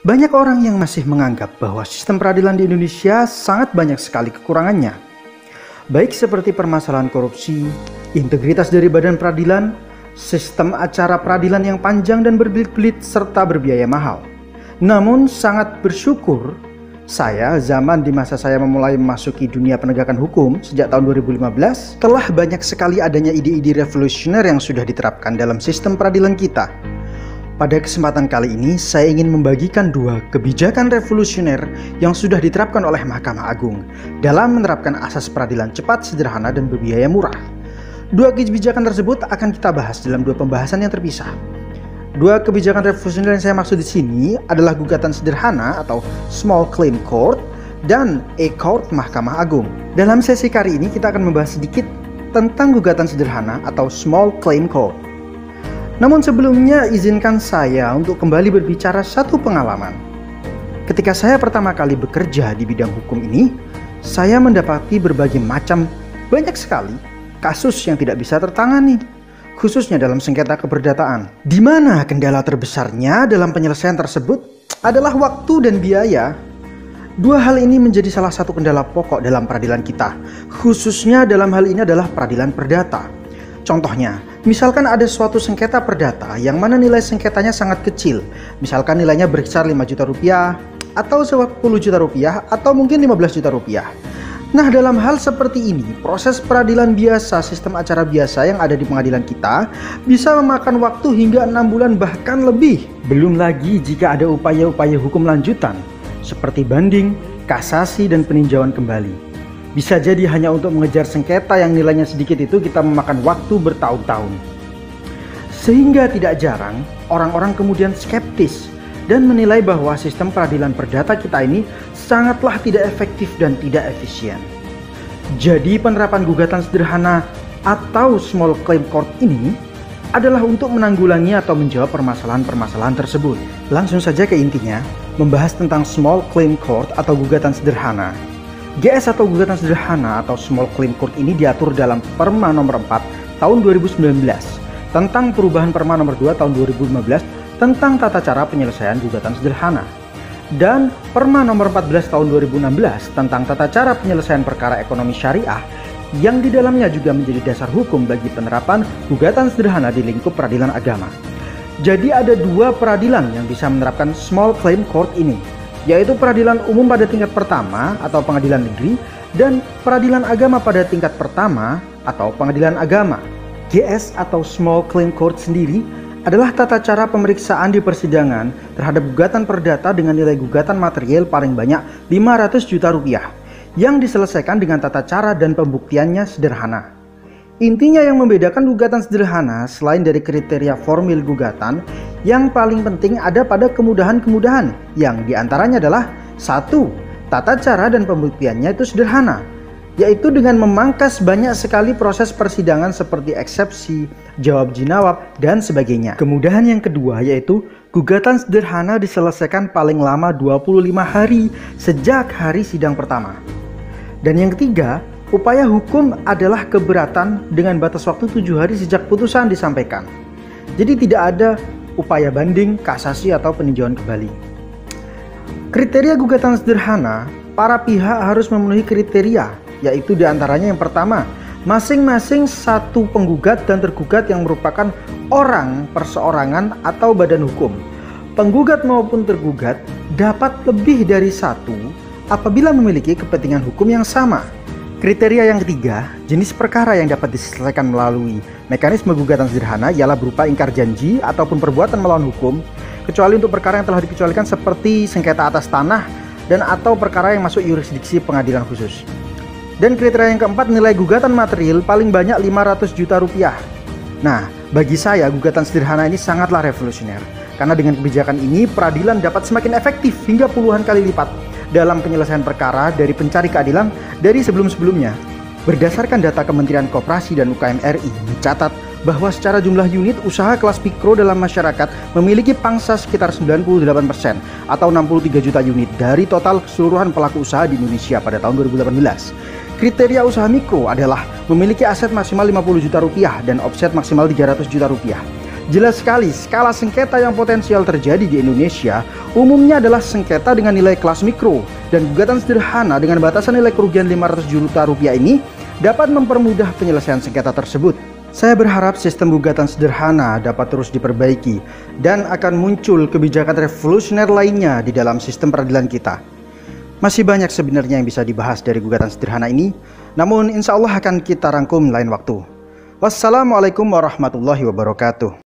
Banyak orang yang masih menganggap bahwa sistem peradilan di Indonesia sangat banyak sekali kekurangannya. Baik seperti permasalahan korupsi, integritas dari badan peradilan, sistem acara peradilan yang panjang dan berbelit-belit serta berbiaya mahal. Namun sangat bersyukur zaman di masa saya memulai memasuki dunia penegakan hukum sejak tahun 2015 telah banyak sekali adanya ide-ide revolusioner yang sudah diterapkan dalam sistem peradilan kita. Pada kesempatan kali ini, saya ingin membagikan dua kebijakan revolusioner yang sudah diterapkan oleh Mahkamah Agung dalam menerapkan asas peradilan cepat, sederhana, dan berbiaya murah. Dua kebijakan tersebut akan kita bahas dalam dua pembahasan yang terpisah. Dua kebijakan revolusioner yang saya maksud di sini adalah gugatan sederhana atau Small Claim Court dan E-Court Mahkamah Agung. Dalam sesi kali ini kita akan membahas sedikit tentang gugatan sederhana atau Small Claim Court. Namun sebelumnya izinkan saya untuk kembali berbicara satu pengalaman. Ketika saya pertama kali bekerja di bidang hukum ini, saya mendapati berbagai macam banyak sekali kasus yang tidak bisa tertangani, khususnya dalam sengketa keperdataan. Di mana kendala terbesarnya dalam penyelesaian tersebut adalah waktu dan biaya. Dua hal ini menjadi salah satu kendala pokok dalam peradilan kita, khususnya dalam hal ini adalah peradilan perdata. Contohnya, misalkan ada suatu sengketa perdata yang mana nilai sengketanya sangat kecil. Misalkan nilainya berkisar 5 juta rupiah, atau 10 juta rupiah, atau mungkin 15 juta rupiah. Nah, dalam hal seperti ini, proses peradilan biasa, sistem acara biasa yang ada di pengadilan kita bisa memakan waktu hingga 6 bulan bahkan lebih. Belum lagi jika ada upaya-upaya hukum lanjutan, seperti banding, kasasi, dan peninjauan kembali. Bisa jadi hanya untuk mengejar sengketa yang nilainya sedikit itu kita memakan waktu bertahun-tahun. Sehingga tidak jarang orang-orang kemudian skeptis dan menilai bahwa sistem peradilan perdata kita ini sangatlah tidak efektif dan tidak efisien. Jadi penerapan gugatan sederhana atau Small Claim Court ini adalah untuk menanggulangi atau menjawab permasalahan-permasalahan tersebut. Langsung saja ke intinya, membahas tentang Small Claim Court atau gugatan sederhana. GS atau gugatan sederhana atau Small Claim Court ini diatur dalam Perma nomor 4 tahun 2019 tentang perubahan Perma nomor 2 tahun 2015 tentang tata cara penyelesaian gugatan sederhana, dan Perma nomor 14 tahun 2016 tentang tata cara penyelesaian perkara ekonomi syariah yang di dalamnya juga menjadi dasar hukum bagi penerapan gugatan sederhana di lingkup peradilan agama. Jadi ada dua peradilan yang bisa menerapkan Small Claim Court ini, yaitu peradilan umum pada tingkat pertama atau pengadilan negeri dan peradilan agama pada tingkat pertama atau pengadilan agama. GS atau Small Claim Court sendiri adalah tata cara pemeriksaan di persidangan terhadap gugatan perdata dengan nilai gugatan material paling banyak 500 juta rupiah yang diselesaikan dengan tata cara dan pembuktiannya sederhana. Intinya yang membedakan gugatan sederhana selain dari kriteria formil gugatan, yang paling penting ada pada kemudahan-kemudahan yang diantaranya adalah 1. Tata cara dan pembuktiannya itu sederhana, yaitu dengan memangkas banyak sekali proses persidangan seperti eksepsi, jawab jinawab, dan sebagainya. Kemudahan yang kedua yaitu gugatan sederhana diselesaikan paling lama 25 hari sejak hari sidang pertama. Dan yang ketiga, upaya hukum adalah keberatan dengan batas waktu 7 hari sejak putusan disampaikan. Jadi tidak ada upaya banding, kasasi, atau peninjauan kembali. Kriteria gugatan sederhana, para pihak harus memenuhi kriteria, yaitu diantaranya yang pertama, masing-masing satu penggugat dan tergugat yang merupakan orang perseorangan atau badan hukum. Penggugat maupun tergugat dapat lebih dari satu apabila memiliki kepentingan hukum yang sama. Kriteria yang ketiga, jenis perkara yang dapat diselesaikan melalui mekanisme gugatan sederhana ialah berupa ingkar janji ataupun perbuatan melawan hukum, kecuali untuk perkara yang telah dikecualikan seperti sengketa atas tanah dan atau perkara yang masuk yurisdiksi pengadilan khusus. Dan kriteria yang keempat, nilai gugatan material paling banyak 500 juta rupiah. Nah, bagi saya gugatan sederhana ini sangatlah revolusioner, karena dengan kebijakan ini peradilan dapat semakin efektif hingga puluhan kali lipat dalam penyelesaian perkara dari pencari keadilan dari sebelum-sebelumnya. Berdasarkan data Kementerian Koperasi dan UKM RI mencatat bahwa secara jumlah unit usaha kelas mikro dalam masyarakat memiliki pangsa sekitar 98% atau 63 juta unit dari total keseluruhan pelaku usaha di Indonesia pada tahun 2018. Kriteria usaha mikro adalah memiliki aset maksimal 50 juta rupiah dan omset maksimal 300 juta rupiah. Jelas sekali, skala sengketa yang potensial terjadi di Indonesia umumnya adalah sengketa dengan nilai kelas mikro, dan gugatan sederhana dengan batasan nilai kerugian 500 juta rupiah ini dapat mempermudah penyelesaian sengketa tersebut. Saya berharap sistem gugatan sederhana dapat terus diperbaiki dan akan muncul kebijakan revolusioner lainnya di dalam sistem peradilan kita. Masih banyak sebenarnya yang bisa dibahas dari gugatan sederhana ini, namun insya Allah akan kita rangkum lain waktu. Wassalamualaikum warahmatullahi wabarakatuh.